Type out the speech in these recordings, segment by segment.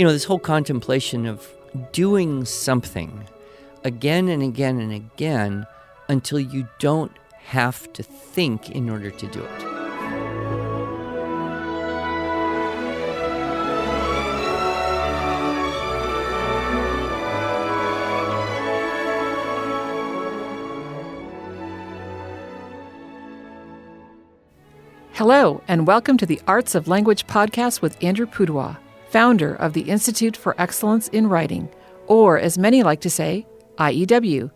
this whole contemplation of doing something again and again and again until you don't have to think in order to do it. Hello, and welcome to the Arts of Language podcast with Andrew Pudewa, founder of the Institute for Excellence in Writing, or as many like to say, IEW.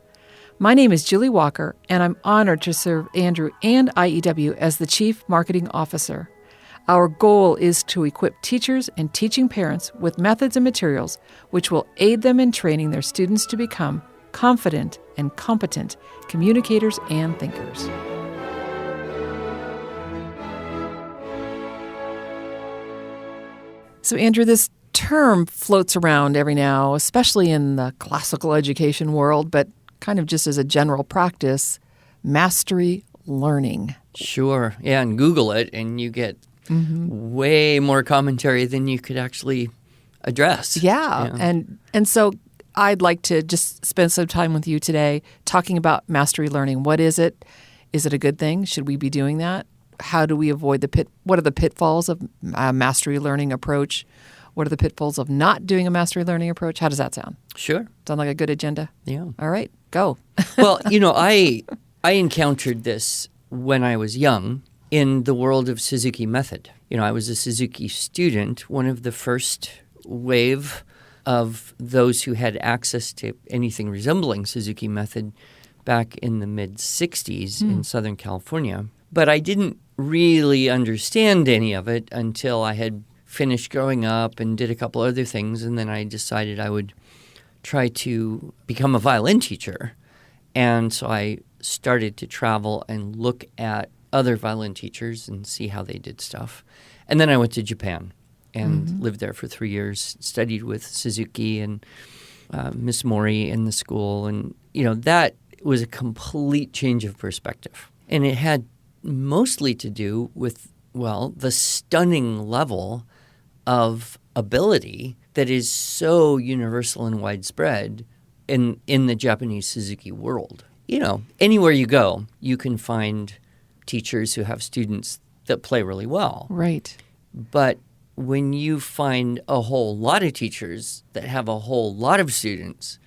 My name is Julie Walker, and I'm honored to serve Andrew and IEW as the Chief Marketing Officer. Our goal is to equip teachers and teaching parents with methods and materials which will aid them in training their students to become confident and competent communicators and thinkers. So, Andrew, this term floats around every now, especially in the classical education world, but kind of just as a general practice, mastery learning. Sure. Yeah, and Google it, and you get way more commentary than you could actually address. Yeah. And so I'd like to just spend some time with you today talking about mastery learning. What is it? Is it a good thing? Should we be doing that? How do we avoid what are the pitfalls of a mastery learning approach? What are the pitfalls of not doing a mastery learning approach? How does that sound? Sure. Sound like a good agenda? Yeah. All right, go. Well, I encountered this when I was young in the world of Suzuki method. I was a Suzuki student, one of the first wave of those who had access to anything resembling Suzuki method back in the mid-'60s in Southern California. But I didn't really understand any of it until I had finished growing up and did a couple other things, and then I decided I would try to become a violin teacher. And so I started to travel and look at other violin teachers and see how they did stuff. And then I went to Japan and lived there for 3 years, studied with Suzuki and Miss Mori in the school. And, that was a complete change of perspective. And it had mostly to do with, the stunning level of ability that is so universal and widespread in the Japanese Suzuki world. Anywhere you go, you can find teachers who have students that play really well. Right. But when you find a whole lot of teachers that have a whole lot of students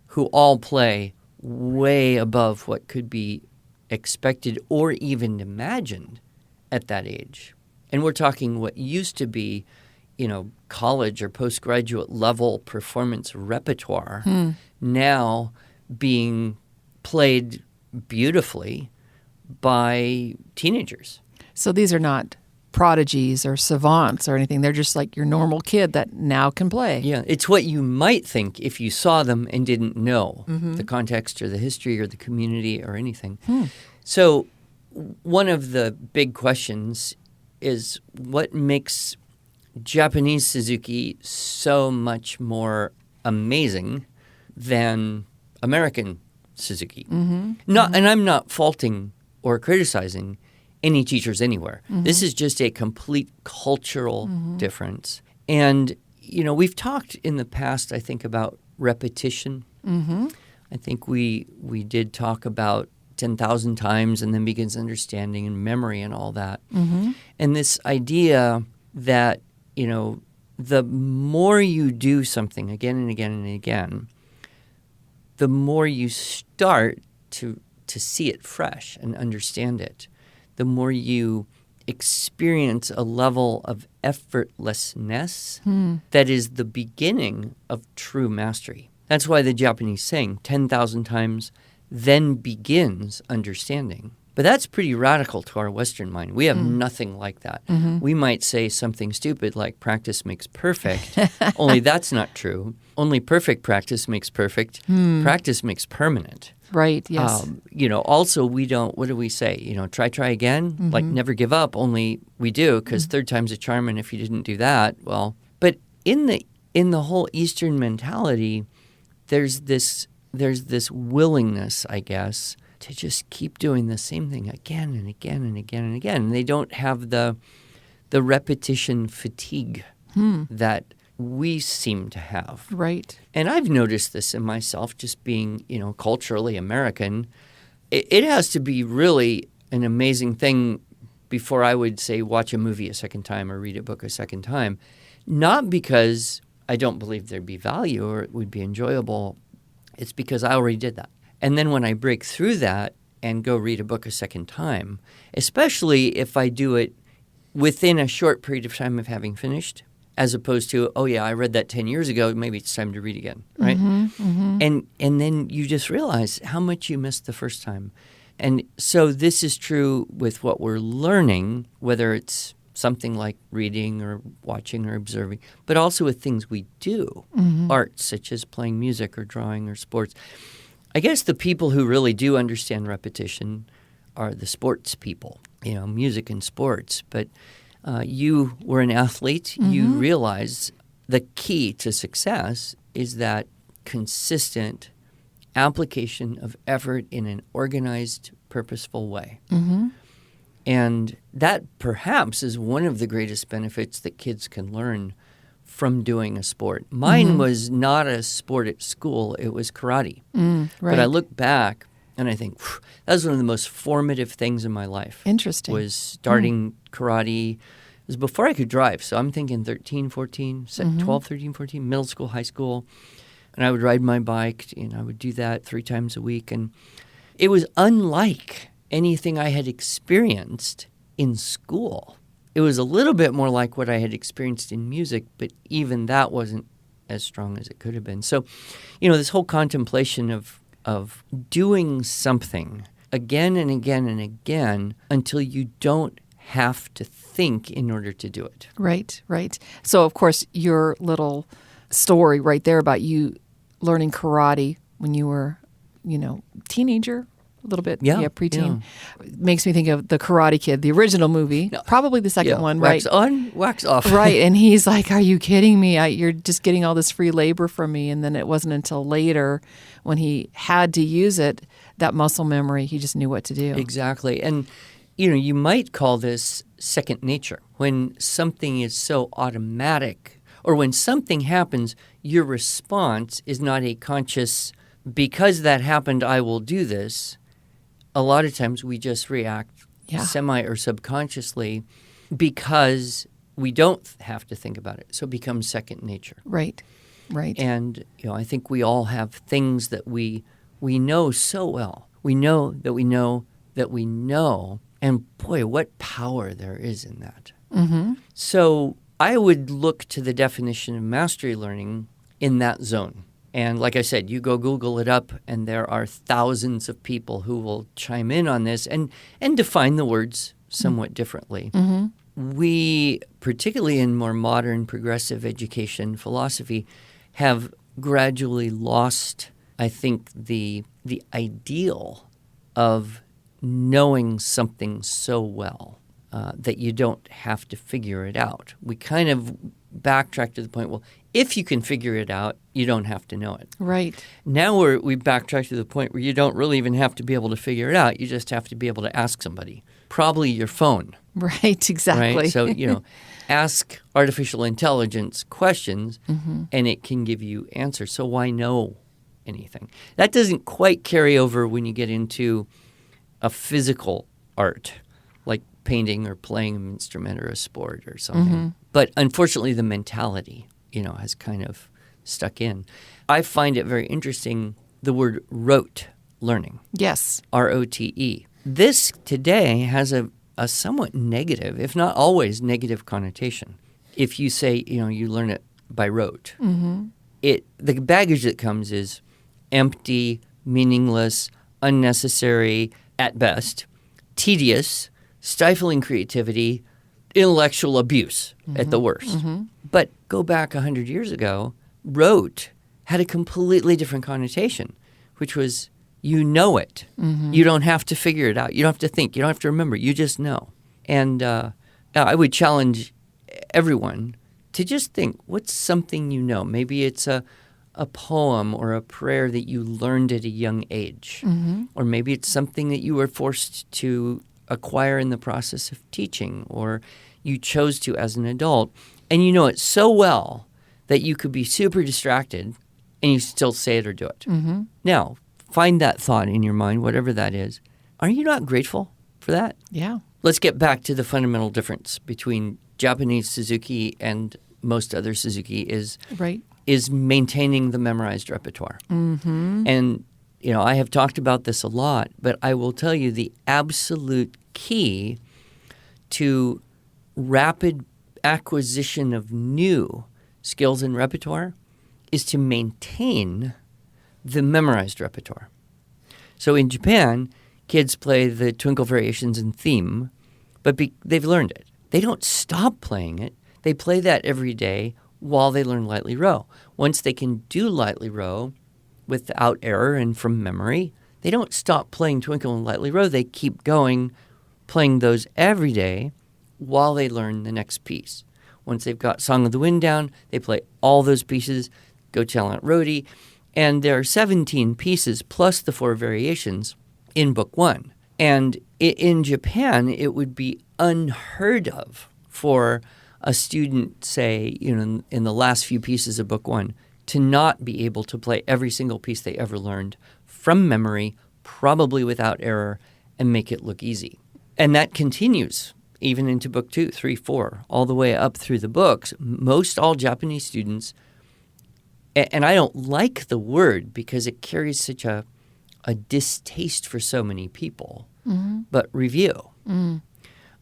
who all play way above what could be expected or even imagined at that age. And we're talking what used to be, college or postgraduate level performance repertoire now being played beautifully by teenagers. So these are not prodigies or savants or anything. They're just like your normal kid that now can play. Yeah, it's what you might think if you saw them and didn't know the context or the history or the community or anything. So one of the big questions is what makes Japanese Suzuki so much more amazing than American Suzuki. And I'm not faulting or criticizing any teachers anywhere. This is just a complete cultural difference. And, we've talked in the past, I think, about repetition. I think we did talk about 10,000 times and then begins understanding and memory and all that. And this idea that, the more you do something again and again and again, the more you start to see it fresh and understand it, the more you experience a level of effortlessness that is the beginning of true mastery. That's why the Japanese saying 10,000 times then begins understanding. But that's pretty radical to our Western mind. We have nothing like that. We might say something stupid like practice makes perfect, only that's not true. Only perfect practice makes perfect. Practice makes permanent. Right, yes. Also we don't, what do we say? Try again, like never give up, only we do because third time's a charm, and if you didn't do that, well. But in the whole Eastern mentality, there's this willingness, I guess, to just keep doing the same thing again and again and again and again. And they don't have the repetition fatigue that we seem to have. Right. And I've noticed this in myself, just being, culturally American. It has to be really an amazing thing before I would say watch a movie a second time or read a book a second time. Not because I don't believe there'd be value or it would be enjoyable. It's because I already did that. And then when I break through that and go read a book a second time, especially if I do it within a short period of time of having finished, as opposed to, oh, yeah, I read that 10 years ago. Maybe it's time to read again, right? And then you just realize how much you missed the first time. And so this is true with what we're learning, whether it's something like reading or watching or observing, but also with things we do, arts such as playing music or drawing or sports. I guess the people who really do understand repetition are the sports people, music and sports. But you were an athlete. You realize the key to success is that consistent application of effort in an organized, purposeful way. And that perhaps is one of the greatest benefits that kids can learn from doing a sport. Mine was not a sport at school. It was karate. Right. But I look back and I think that was one of the most formative things in my life. Interesting. Was starting karate. It was before I could drive. So I'm thinking 13, 14, 12, 13, 14, middle school, high school. And I would ride my bike, and I would do that 3 times a week. And it was unlike anything I had experienced in school. It was a little bit more like what I had experienced in music, but even that wasn't as strong as it could have been. So, this whole contemplation of doing something again and again and again until you don't have to think in order to do it. Right, right. So, of course, your little story right there about you learning karate when you were, teenager, a little bit, preteen. Yeah. Makes me think of the Karate Kid, the original movie, probably the second one, right? Wax on, wax off. Right, and he's like, are you kidding me? You're just getting all this free labor from me. And then it wasn't until later when he had to use it, that muscle memory, he just knew what to do. Exactly. And, you might call this second nature. When something is so automatic, or when something happens, your response is not a conscious, because that happened, I will do this. A lot of times we just react semi or subconsciously because we don't have to think about it. So it becomes second nature. Right, right. And, I think we all have things that we know so well. We know that we know that we know. And boy, what power there is in that. So I would look to the definition of mastery learning in that zone. And like I said, you go Google it up, and there are thousands of people who will chime in on this and define the words somewhat differently. We, particularly in more modern progressive education philosophy, have gradually lost, I think, the ideal of knowing something so well that you don't have to figure it out. We kind of backtrack to the point, well, if you can figure it out, you don't have to know it. Right. Now we backtrack to the point where you don't really even have to be able to figure it out. You just have to be able to ask somebody, probably your phone. Right, exactly. Right? So, ask artificial intelligence questions, and it can give you answers. So why know anything? That doesn't quite carry over when you get into a physical art, like painting or playing an instrument or a sport or something. But unfortunately, the mentality, has kind of stuck in. I find it very interesting, the word rote learning. Yes. R-O-T-E. This today has a somewhat negative, if not always negative connotation. If you say, you learn it by rote, the baggage that comes is empty, meaningless, unnecessary at best, tedious, stifling creativity, intellectual abuse at the worst. But go back 100 years ago, rote had a completely different connotation, which was you know it. You don't have to figure it out. You don't have to think. You don't have to remember. You just know. And I would challenge everyone to just think, what's something you know? Maybe it's a poem or a prayer that you learned at a young age. Or maybe it's something that you were forced to acquire in the process of teaching, or you chose to as an adult, and you know it so well that you could be super distracted and you still say it or do it. Now, find that thought in your mind, whatever that is. Are you not grateful for that? Yeah. Let's get back to the fundamental difference between Japanese Suzuki and most other Suzuki is maintaining the memorized repertoire. And, I have talked about this a lot, but I will tell you the absolute key to rapid acquisition of new skills and repertoire is to maintain the memorized repertoire. So in Japan, kids play the Twinkle Variations and theme, but they've learned it. They don't stop playing it. They play that every day while they learn Lightly Row. Once they can do Lightly Row without error and from memory, they don't stop playing Twinkle and Lightly Row. They keep going, playing those every day while they learn the next piece. Once they've got Song of the Wind down, they play all those pieces, Go Tell Aunt Rhody, and there are 17 pieces plus the 4 variations in Book 1. And in Japan, it would be unheard of for a student, say, in the last few pieces of Book 1, to not be able to play every single piece they ever learned from memory, probably without error, and make it look easy. And that continues even into Book 2, 3, 4, all the way up through the books. Most all Japanese students, and I don't like the word because it carries such a distaste for so many people, but review.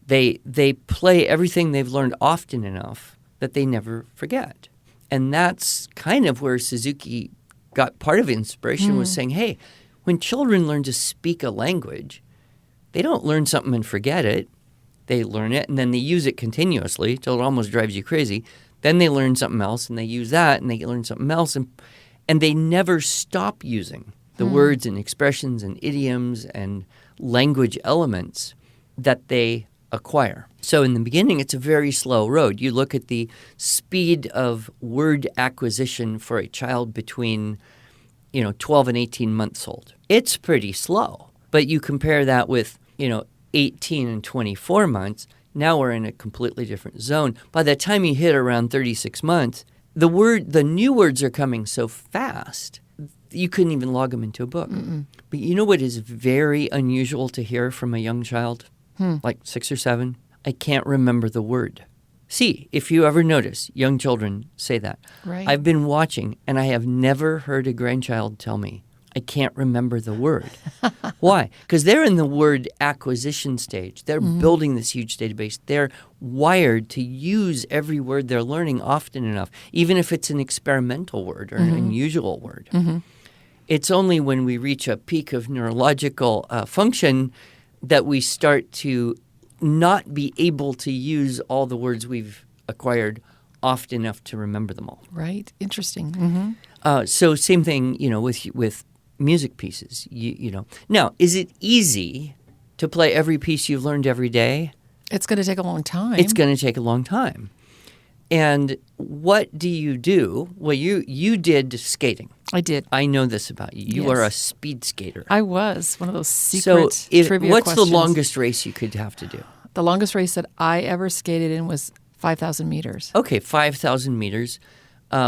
They play everything they've learned often enough that they never forget. And that's kind of where Suzuki got part of inspiration was saying, hey, when children learn to speak a language, they don't learn something and forget it. They learn it and then they use it continuously till it almost drives you crazy. Then they learn something else and they use that and they learn something else. And they never stop using the words and expressions and idioms and language elements that they acquire. So in the beginning, it's a very slow road. You look at the speed of word acquisition for a child between, 12 and 18 months old. It's pretty slow. But you compare that with, 18 and 24 months, now we're in a completely different zone. By the time you hit around 36 months, the new words are coming so fast, you couldn't even log them into a book. But you know what is very unusual to hear from a young child, like 6 or 7? I can't remember the word. See, if you ever notice, young children say that. Right. I've been watching, and I have never heard a grandchild tell me, I can't remember the word. Why? Because they're in the word acquisition stage. They're building this huge database. They're wired to use every word they're learning often enough, even if it's an experimental word or an unusual word. It's only when we reach a peak of neurological function that we start to not be able to use all the words we've acquired often enough to remember them all. Right. Interesting. So same thing, with music pieces. Now, is it easy to play every piece you've learned every day? It's going to take a long time. It's going to take a long time. And what do you do? Well, you did skating. I did. I know this about you. You are a speed skater. I was. One of those secret trivia what's questions. the longest race you could have to do? The longest race that I ever skated in was 5,000 meters. Okay, 5,000 meters.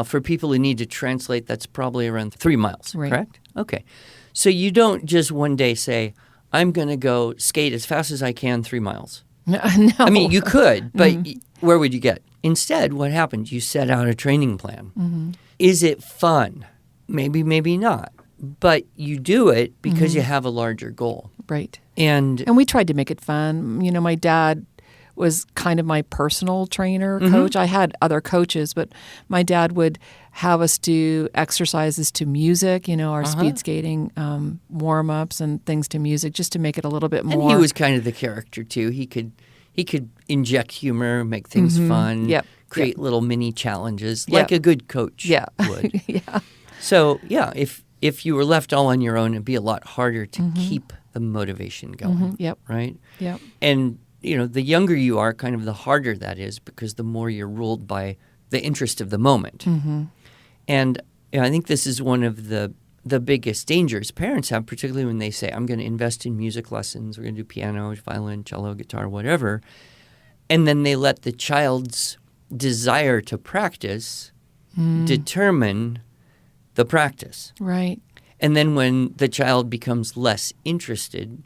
For people who need to translate, that's probably around 3 miles, correct? Okay. So you don't just one day say, I'm going to go skate as fast as I can 3 miles. No. I mean, you could, but where would you get? Instead, what happened? You set out a training plan. Is it fun? Maybe, maybe not. But you do it because you have a larger goal. Right. And we tried to make it fun. My dad was kind of my personal trainer, coach. I had other coaches, but my dad would have us do exercises to music, our speed skating warm-ups and things to music, just to make it a little bit more. And he was kind of the character, too. He could inject humor, make things fun, create little mini challenges, like a good coach would. So, if you were left all on your own, it'd be a lot harder to keep the motivation going, right? Yep. And the younger you are, kind of the harder that is, because the more you're ruled by the interest of the moment. And I think this is one of the biggest dangers parents have, particularly when they say, I'm going to invest in music lessons, we're going to do piano, violin, cello, guitar, whatever. And then they let the child's desire to practice determine the practice. Right. And then when the child becomes less interested,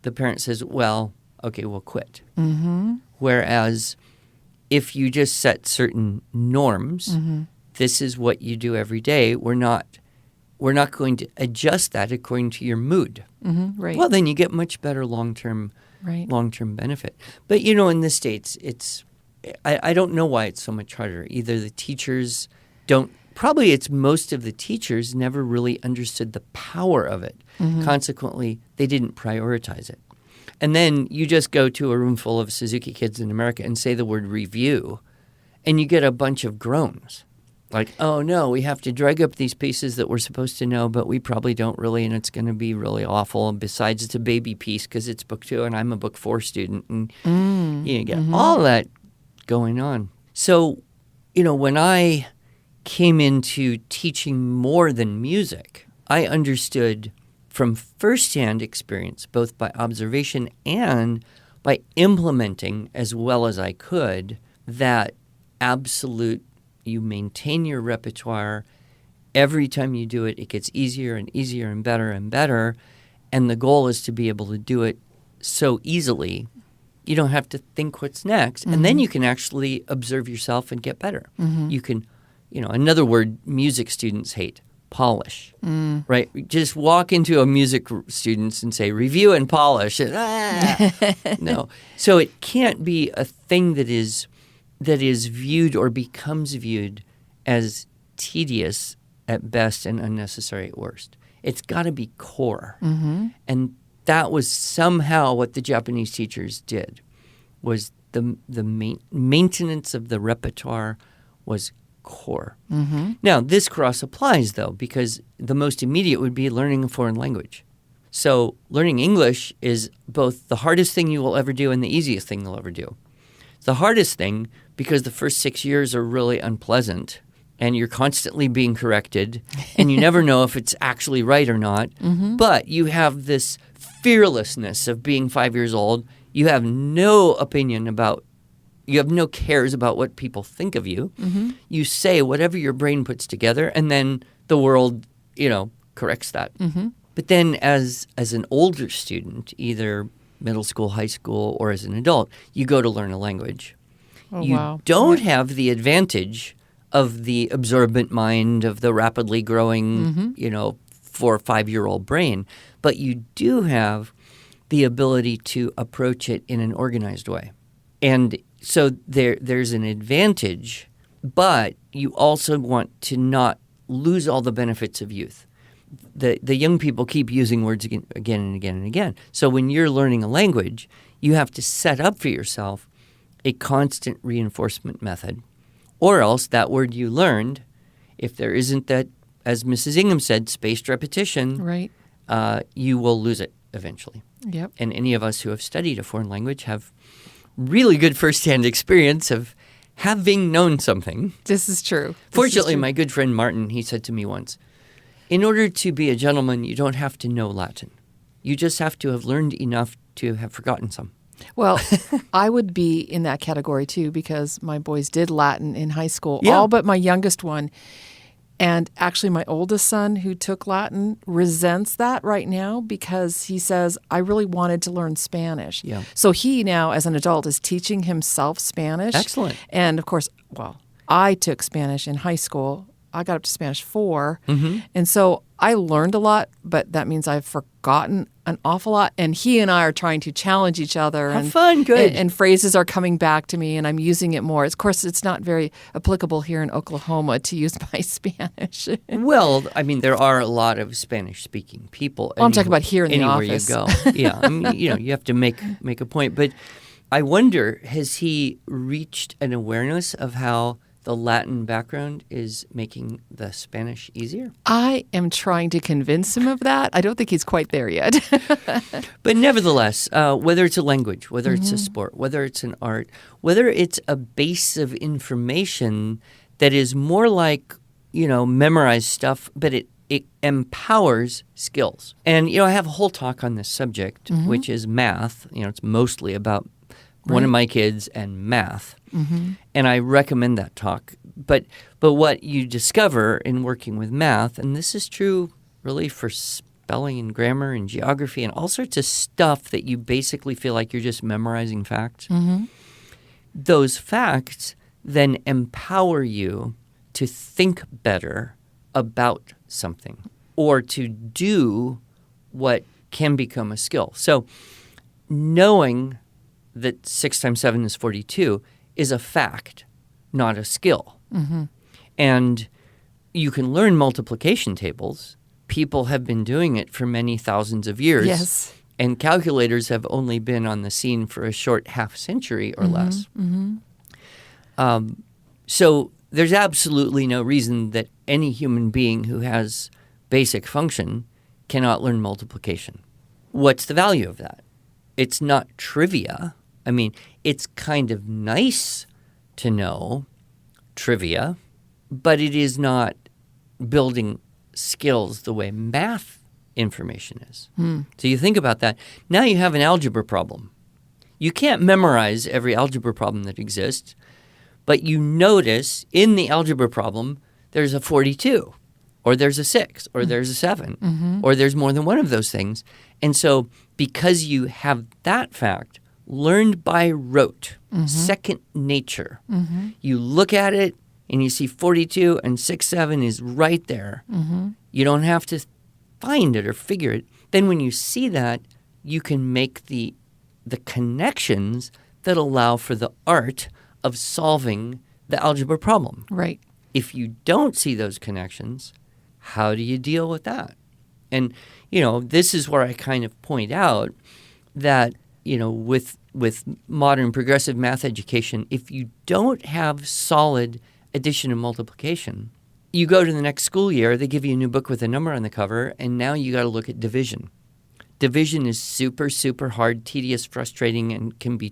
the parent says, well, okay, we'll quit. Mm-hmm. Whereas if you just set certain norms, this is what you do every day, we're not going to adjust that according to your mood. Mm-hmm. Right. Well, then you get much better long-term benefit. But, in the States, I don't know why it's so much harder. Either the teachers probably it's most of the teachers never really understood the power of it. Mm-hmm. Consequently, they didn't prioritize it. And then you just go to a room full of Suzuki kids in America and say the word review, and you get a bunch of groans. Like, oh, no, we have to drag up these pieces that we're supposed to know, but we probably don't really, and it's going to be really awful. And besides, it's a baby piece because it's book 2 and I'm a book 4 student. And you get all that going on. So, when I came into teaching more than music, I understood from firsthand experience, both by observation and by implementing as well as I could, that you maintain your repertoire. Every time you do it, it gets easier and easier and better and better. And the goal is to be able to do it so easily, you don't have to think what's next. And then you can actually observe yourself and get better. You can, another word music students hate, polish, right? Just walk into a music students and say, review and polish. No. So it can't be a thing that is viewed or becomes viewed as tedious at best and unnecessary at worst. It's got to be core. And that was somehow what the Japanese teachers did, was the maintenance of the repertoire was core. Now, this cross applies, though, because the most immediate would be learning a foreign language. So learning English is both the hardest thing you will ever do and the easiest thing you'll ever do. It's the hardest thing because the first 6 years are really unpleasant, and you're constantly being corrected, and you never know if it's actually right or not. But you have this fearlessness of being 5 years old. You have no you have no cares about what people think of you. You say whatever your brain puts together, and then the world, corrects that. But then as an older student, either middle school, high school, or as an adult, you go to learn a language. You don't have the advantage of the absorbent mind, of the rapidly growing, 4 or 5 year old brain, but you do have the ability to approach it in an organized way. And so there's an advantage, but you also want to not lose all the benefits of youth. The young people keep using words again and again and again. So when you're learning a language, you have to set up for yourself a constant reinforcement method. Or else that word you learned, if there isn't that, as Mrs. Ingham said, spaced repetition, right, you will lose it eventually. Yep. And any of us who have studied a foreign language have really good firsthand experience of having known something. This is true. Fortunately, my good friend Martin, he said to me once, in order to be a gentleman, you don't have to know Latin. You just have to have learned enough to have forgotten some. Well, I would be in that category too, because my boys did Latin in high school, Yeah. all but my youngest one. And actually, my oldest son, who took Latin, resents that right now because he says, I really wanted to learn Spanish. Yeah. So he now, as an adult, is teaching himself Spanish. Excellent. And of course, I took Spanish in high school. I got up to Spanish 4. And so I learned a lot, but that means I've forgotten an awful lot. And he and I are trying to challenge each other. Have fun, good. And phrases are coming back to me, and I'm using it more. Of course, it's not very applicable here in Oklahoma to use my Spanish. Well, I mean, there are a lot of Spanish-speaking people. I'm talking about here in the office. Anywhere you go. Yeah, I mean, you have to make a point. But I wonder, has he reached an awareness of how the Latin background is making the Spanish easier? I am trying to convince him of that. I don't think he's quite there yet. But nevertheless, whether it's a language, whether it's a sport, whether it's an art, whether it's a base of information that is more like, memorized stuff, but it empowers skills. And, I have a whole talk on this subject, which is math. It's mostly about one of my kids, and math. And I recommend that talk. But what you discover in working with math, and this is true really for spelling and grammar and geography and all sorts of stuff that you basically feel like you're just memorizing facts. Those facts then empower you to think better about something or to do what can become a skill. So knowing that 6 times 7 is 42 is a fact, not a skill. And you can learn multiplication tables. People have been doing it for many thousands of years. Yes. And calculators have only been on the scene for a short half century or less. So there's absolutely no reason that any human being who has basic function cannot learn multiplication. What's the value of that? It's not trivia. I mean, it's kind of nice to know trivia, but it is not building skills the way math information is. So you think about that. Now you have an algebra problem. You can't memorize every algebra problem that exists, but you notice in the algebra problem there's a 42, or there's a 6, or there's a 7, or there's more than one of those things. And so because you have that fact learned by rote, second nature, you look at it and you see 42 and 6, 7 is right there. You don't have to find it or figure it. Then when you see that, you can make the connections that allow for the art of solving the algebra problem. Right. If you don't see those connections, how do you deal with that? And, you know, this is where I kind of point out that, you know, with modern progressive math education, if you don't have solid addition and multiplication, you go to the next school year, they give you a new book with a number on the cover, and now you got to look at division. Division is super, super hard, tedious, frustrating, and can be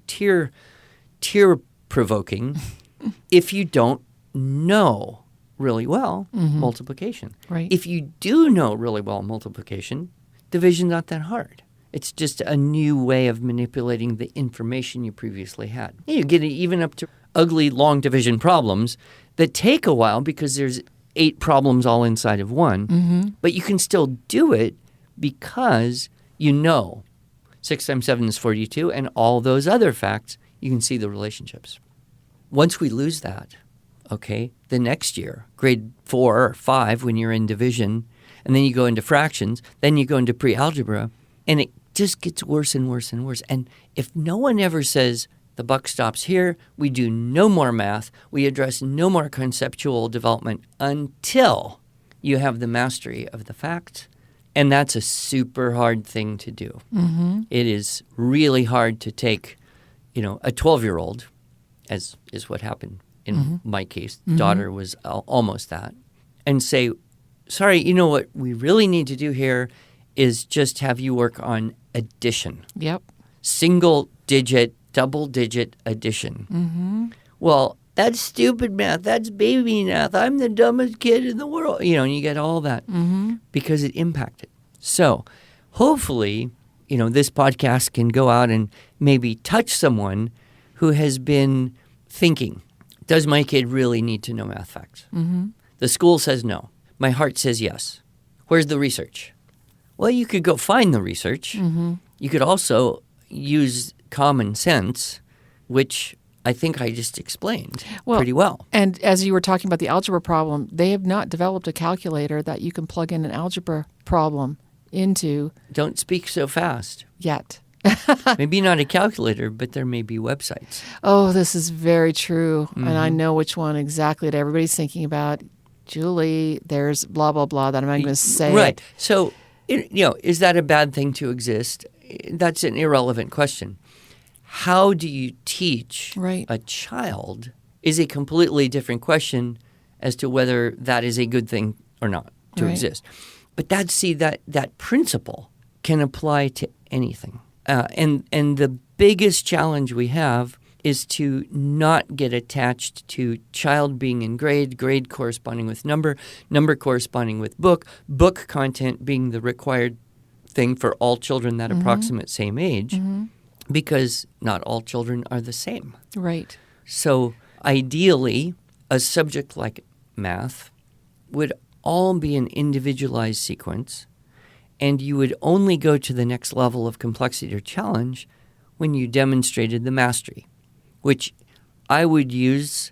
tear-provoking if you don't know really well multiplication. Right. If you do know really well multiplication, division's not that hard. It's just a new way of manipulating the information you previously had. You get it even up to ugly long division problems that take a while because there's 8 problems all inside of one, but you can still do it because you know 6 times 7 is 42 and all those other facts, you can see the relationships. Once we lose that, okay, the next year, grade 4 or 5 when you're in division, and then you go into fractions, then you go into pre-algebra, and it just gets worse and worse and worse. And if no one ever says, the buck stops here, we do no more math, we address no more conceptual development until you have the mastery of the fact, and that's a super hard thing to do. It is really hard to take, you know, a 12-year-old, as is what happened in my case, daughter was almost that, and say, sorry, you know what we really need to do here is just have you work on addition. Yep. Single digit, double digit addition. Well, that's stupid math. That's baby math. I'm the dumbest kid in the world. You know, and you get all that because it impacted. So hopefully, you know, this podcast can go out and maybe touch someone who has been thinking, does my kid really need to know math facts? The school says no. My heart says yes. Where's the research? Well, you could go find the research. You could also use common sense, which I think I just explained pretty well. And as you were talking about the algebra problem, they have not developed a calculator that you can plug in an algebra problem into. Don't speak so fast. Yet. Maybe not a calculator, but there may be websites. Oh, this is very true. And I know which one exactly that everybody's thinking about. Julie, there's blah, blah, blah that I'm not going to say. Right. So, you know, is that a bad thing to exist? That's an irrelevant question. How do you teach a child is a completely different question as to whether that is a good thing or not to exist. But that principle can apply to anything. And the biggest challenge we have is to not get attached to child being in grade corresponding with number corresponding with book content being the required thing for all children that approximate same age, because not all children are the same. Right. So ideally, a subject like math would all be an individualized sequence, and you would only go to the next level of complexity or challenge when you demonstrated the mastery, which I would use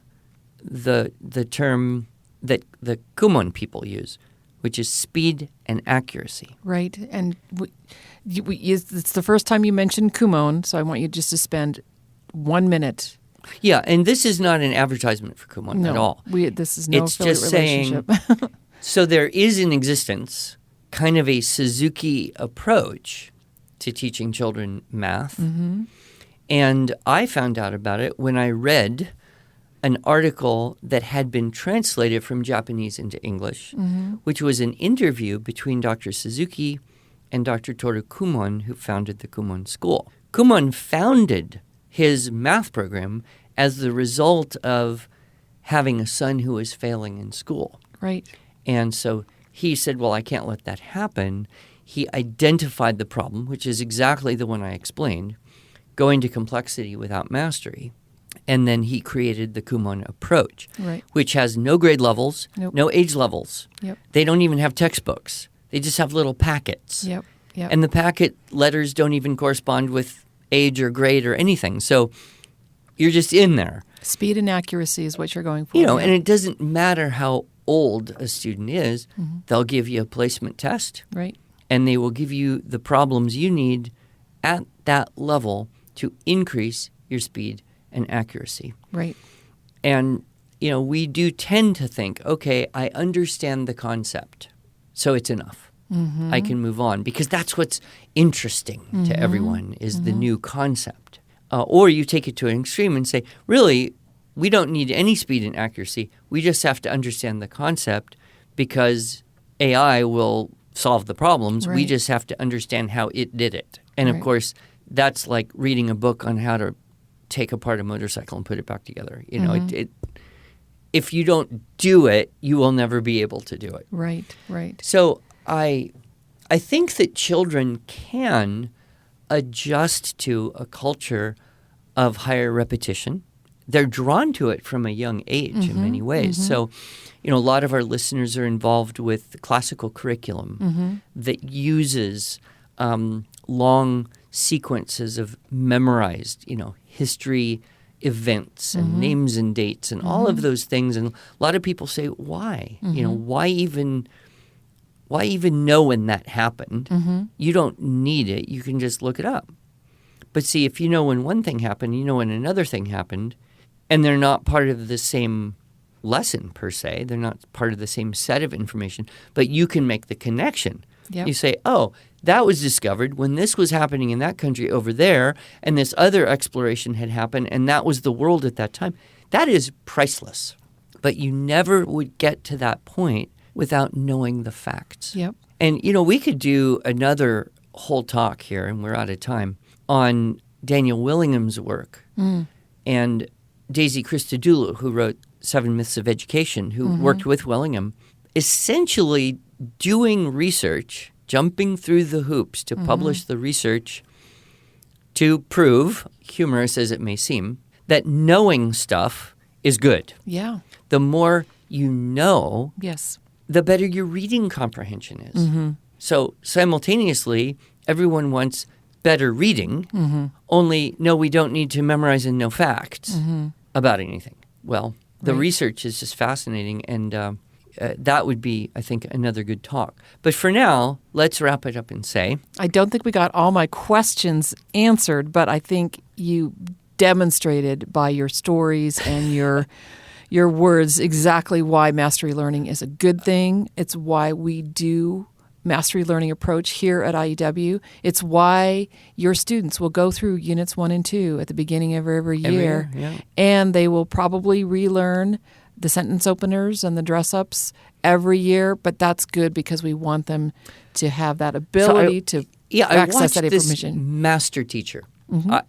the term that the Kumon people use, which is speed and accuracy. Right. And it's the first time you mentioned Kumon, so I want you just to spend 1 minute. Yeah, and this is not an advertisement for Kumon at all. This is no it's affiliate just relationship. Saying, so there is in existence kind of a Suzuki approach to teaching children math. Mm-hmm. And I found out about it when I read an article that had been translated from Japanese into English, which was an interview between Dr. Suzuki and Dr. Toru Kumon, who founded the Kumon School. Kumon founded his math program as the result of having a son who was failing in school. Right. And so he said, well, I can't let that happen. He identified the problem, which is exactly the one I explained, going to complexity without mastery. And then he created the Kumon approach, Right. which has no grade levels, Nope. no age levels. Yep. They don't even have textbooks. They just have little packets. Yep. Yep. And the packet letters don't even correspond with age or grade or anything. So you're just in there. Speed and accuracy is what you're going for. And it doesn't matter how old a student is. They'll give you a placement test. Right. And they will give you the problems you need at that level to increase your speed and accuracy. Right. And, we do tend to think, okay, I understand the concept, so it's enough. I can move on because that's what's interesting to everyone is the new concept. Or you take it to an extreme and say, really, we don't need any speed and accuracy. We just have to understand the concept because AI will solve the problems. We Right. just have to understand how it did it. And, Right. of course, that's like reading a book on how to take apart a motorcycle and put it back together. If you don't do it, you will never be able to do it. Right. Right. So I think that children can adjust to a culture of higher repetition. They're drawn to it from a young age in many ways. So, a lot of our listeners are involved with the classical curriculum that uses long sequences of memorized, history events and names and dates and all of those things. And a lot of people say, why? Why even know when that happened? You don't need it. You can just look it up. But see, if you know when one thing happened, you know when another thing happened, and they're not part of the same lesson per se, they're not part of the same set of information, but you can make the connection. Yep. You say, oh, that was discovered when this was happening in that country over there, and this other exploration had happened, and that was the world at that time. That is priceless. But you never would get to that point without knowing the facts. Yep. And, we could do another whole talk here, and we're out of time, on Daniel Willingham's work and Daisy Christodoulou, who wrote 7 Myths of Education, who worked with Willingham, essentially doing research, jumping through the hoops to publish the research to prove, humorous as it may seem, that knowing stuff is good. Yeah. The more you know, Yes. the better your reading comprehension is. So simultaneously, everyone wants better reading, only no, we don't need to memorize and know facts about anything. Well, the research is just fascinating, and that would be, I think, another good talk. But for now, let's wrap it up and say, I don't think we got all my questions answered, but I think you demonstrated by your stories and your words exactly why mastery learning is a good thing. It's why we do mastery learning approach here at IEW. It's why your students will go through units 1 and 2 at the beginning of every year. And they will probably relearn the sentence openers and the dress-ups every year, but that's good because we want them to have that ability to access that information. I watched this master teacher.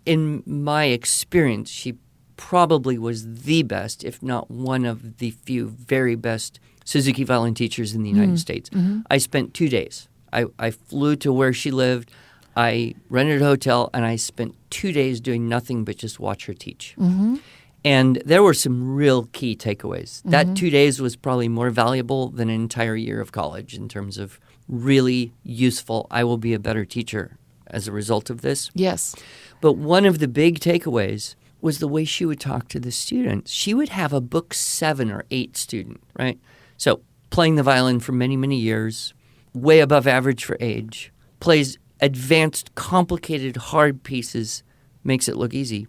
In my experience, she probably was the best, if not one of the few very best Suzuki violin teachers in the United States. I spent 2 days. I flew to where she lived. I rented a hotel, and I spent 2 days doing nothing but just watch her teach. Mm-hmm. And there were some real key takeaways. Mm-hmm. That 2 days was probably more valuable than an entire year of college in terms of really useful. I will be a better teacher as a result of this. Yes. But one of the big takeaways was the way she would talk to the students. She would have a book 7 or 8 student, right? So playing the violin for many, many years, way above average for age, plays advanced, complicated, hard pieces, makes it look easy.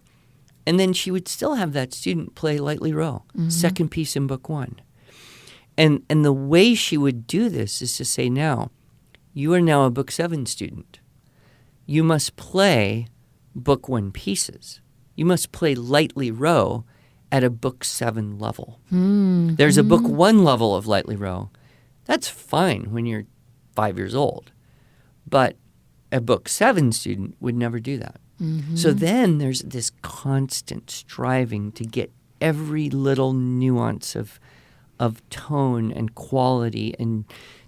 And then she would still have that student play lightly row, second piece in book 1. And the way she would do this is to say, now, you are now a book 7 student. You must play book 1 pieces. You must play lightly row at a book 7 level. Mm-hmm. There's a book 1 level of lightly row. That's fine when you're 5 years old. But a book 7 student would never do that. Mm-hmm. So then there's this constant striving to get every little nuance of tone and quality and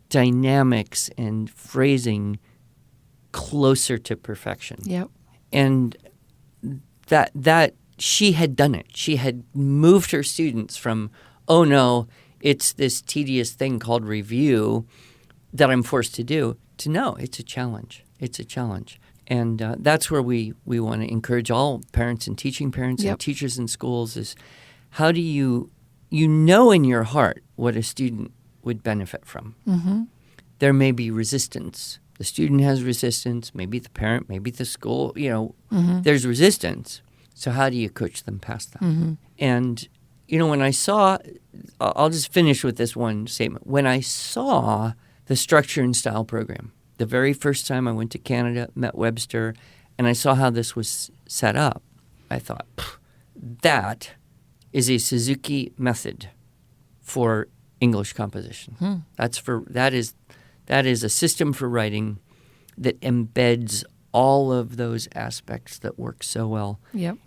dynamics and phrasing closer to perfection. Yep. And that she had done it. She had moved her students from, oh no, it's this tedious thing called review that I'm forced to do, to no, it's a challenge. It's a challenge. And that's where we want to encourage all parents and teaching parents and teachers in schools is how do you know in your heart what a student would benefit from. Mm-hmm. There may be resistance. The student has resistance, maybe the parent, maybe the school, there's resistance. So how do you coach them past that? Mm-hmm. And, when I saw, I'll just finish with this one statement. When I saw the Structure and Style program, the very first time I went to Canada, met Webster, and I saw how this was set up, I thought, that is a Suzuki method for English composition. That is a system for writing that embeds all of those aspects that work so well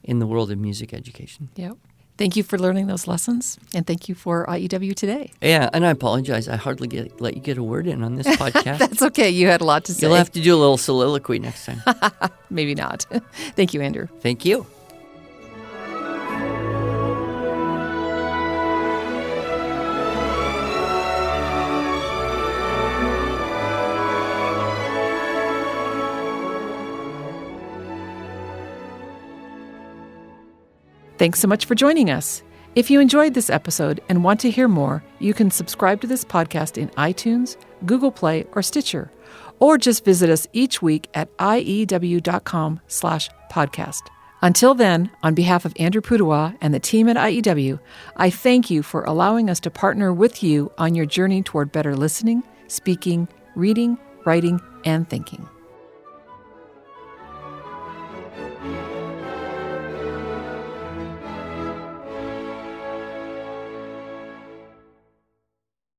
in the world of music education. Yep. Thank you for learning those lessons, and thank you for IEW Today. Yeah, and I apologize. I hardly let you get a word in on this podcast. That's okay. You had a lot to say. You'll have to do a little soliloquy next time. Maybe not. Thank you, Andrew. Thank you. Thanks so much for joining us. If you enjoyed this episode and want to hear more, you can subscribe to this podcast in iTunes, Google Play, or Stitcher, or just visit us each week at iew.com/podcast. Until then, on behalf of Andrew Pudewa and the team at IEW, I thank you for allowing us to partner with you on your journey toward better listening, speaking, reading, writing, and thinking.